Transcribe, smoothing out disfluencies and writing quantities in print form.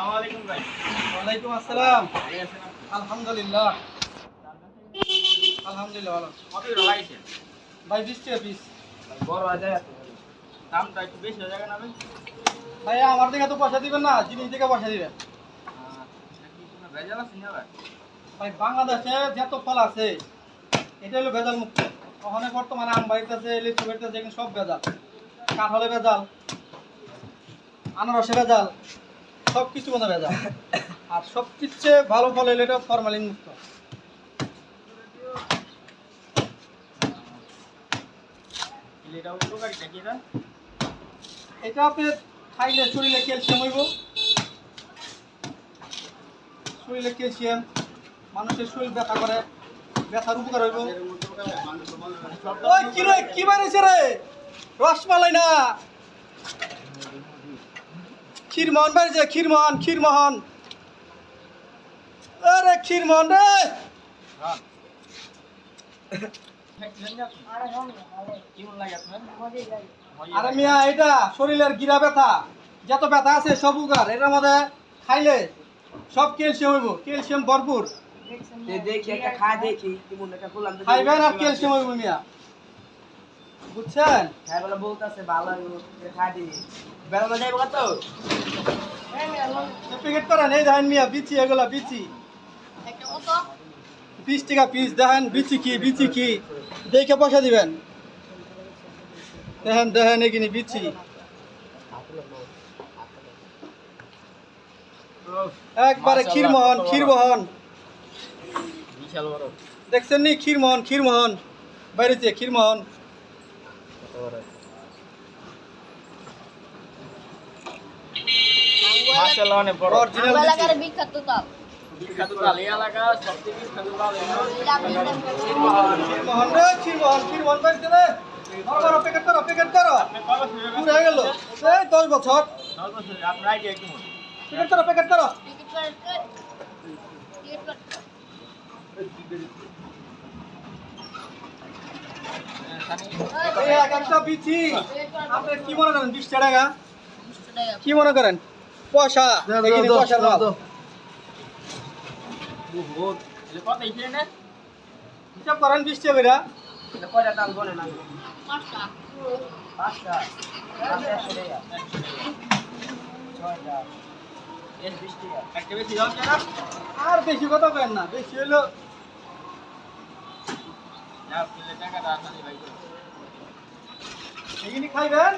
আসসালামু আলাইকুম ভাই। ওয়ালাইকুম আসসালাম। ভালো আছেন আপনি? আলহামদুলিল্লাহ। আলহামদুলিল্লাহ ভালো। কত করে লাগাইছেন? ভাই 20 টাকা পিস। ভাই বড় বাজার আছে ভাই। দামটা একটু বেশি হয়ে যাবে না ভাই? ভাই আমার দিকে তো পয়সা দিবেন না, জিনিস দিকে পয়সা দিবেন। এটা কি কোনো ভেজাল আছে না ভাই? ভাই বাংলাদেশে যত ফল আছে এটা হলো ভেজাল মুক্ত। ওখানে বর্তমানে আম বাড়িতেছে, লিচু বাড়িতেছে, এখানে সব ভেজাল। কাঁঠালে ভেজাল, আনারসে ভেজাল, সব কিছু মধ্যে ভেজাল। আর সবকিছু ভালো ফল হলে এটা ফরমালিন মুক্ত। এটা উপকারিতা কি এটা? এটা আপনি খাইলে শরীরে ক্যালসিয়াম হইব। শরীরে ক্যালসিয়াম, মানুষের শরীর ব্যথা করে, ব্যথার উপকার হইব। ওই কি রে, কি বানাইছে রে? রসমালাই না, ক্ষীরমোহন বানিয়েছে, ক্ষীরমোহন, ক্ষীরমোহন। আরে ক্ষীরমোহন রে। হ্যাঁ। কেমন লাগে আপনার? আরে মিয়া, এটা শরীরের গিরা ব্যথা, যত ব্যথা আছে সব উগার এটার মধ্যে খাইলে সব ক্যালসিয়াম হইব, ক্যালসিয়াম ভরপুর। দেখি একটা খায় দেখি কেমন একটা বললাম তো খাইবেন আর ক্যালসিয়াম হইব মিয়া, বুঝছেন? হ্যাঁ বলে বলতেছে ভালো খায় দিই বেড়ানো যাইব কত প্যাকেট করেন, এই দেখেন মিয়া বিচি, এগুলা বিচি 20 টাকা পিস। দেখেন বিচি কি, বিচি কি দেখে পয়সা দিবেন। দেখেন দেখেন এখানে বিচি একবারে ক্ষীরমোহন, ক্ষীরমোহন। বিশাল বড়। দেখছেন নি ক্ষীরমোহন, ক্ষীরমোহন বাইরেছে, ক্ষীরমোহন। মাশাআল্লাহ অনেক বড়। অরিজিনাল এলাকার বিখ্যাত তাল বিখ্যাত তাল এই এলাকা সবথেকে বিখ্যাত তাল এই ক্ষীরমোহন, ক্ষীরমোহন রে, ক্ষীরমোহন, ক্ষীরমোহন বাইরেছে রে। বড় প্যাকেট করো, প্যাকেট করো। আপনি কত বছর পুরো হয়ে গেল এই 10 বছর। 10 বছর আপনার আইডিয়া কেমন? প্যাকেট করো, প্যাকেট করো। টিকিট করে টিকিট করে এই এক একটা বিচি আপনি কি মনে করেন? 20 টাকা। 200 টাকা কি মনে করেন? পয়সা, এখানে পয়সার মাল। বহুত এটা কত এইখানে না? হিসাব করেন 20 টাকা করে। এটা কয়টা তাল বলে না 5টা পাঁচটা পাঁচটা 100 টাকা 6টা 20 টাকা একটা বেশি দাও না? আর বেশি কথা বলেন না, বেশি হলো না আপনি টাকাটা আসলে ভাই করো। এখানে খাইবেন